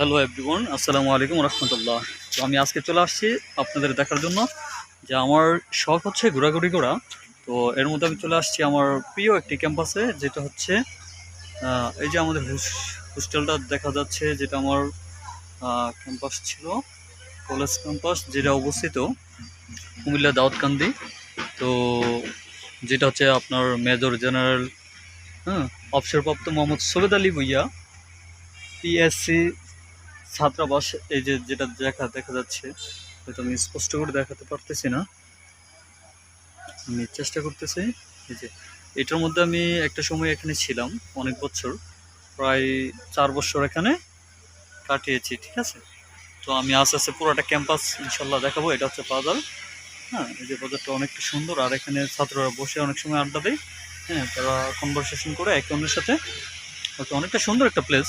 Hello everyone, আসসালামু আলাইকুম রহমতুল্লাহ। তো আমি আজকে চলে আসছি আপনাদের দেখার জন্য যে আমার শখ হচ্ছে ঘোরাঘুরি করা। তো এর মধ্যে আমি চলে আসছি আমার প্রিয় একটি ক্যাম্পাসে, যেটা হচ্ছে এই যে আমাদের হোস্টেলটা দেখা যাচ্ছে, যেটা আমার ক্যাম্পাস ছিল, কলেজ ক্যাম্পাস, যেটা অবস্থিত কুমিল্লা দাউদকান্দি। তো যেটা হচ্ছে আপনার মেজর জেনারেল, হ্যাঁ, অবসরপ্রাপ্ত মোহাম্মদ সৈয়দ আলী ভুইয়া পিএসসি ছাত্রাবাস। এই যে যেটা দেখা যাচ্ছে, হয়তো আমি স্পষ্ট করে দেখাতে পারতেছি না, আমি চেষ্টা করতেছি। এই যে এটার মধ্যে আমি একটা সময় এখানে ছিলাম, অনেক বছর, প্রায় 4 বছর এখানে কাটিয়েছি, ঠিক আছে। তো আমি আস্তে আস্তে পুরোটা ক্যাম্পাস ইনশাল্লাহ দেখাবো। এটা হচ্ছে বাজার, হ্যাঁ, এই যে বাজারটা অনেকটা সুন্দর, আর এখানে ছাত্ররা বসে অনেক সময় আড্ডা দেয়, হ্যাঁ, তারা কনভারসেশন করে একে অন্যের সাথে। অনেকটা সুন্দর একটা প্লেস।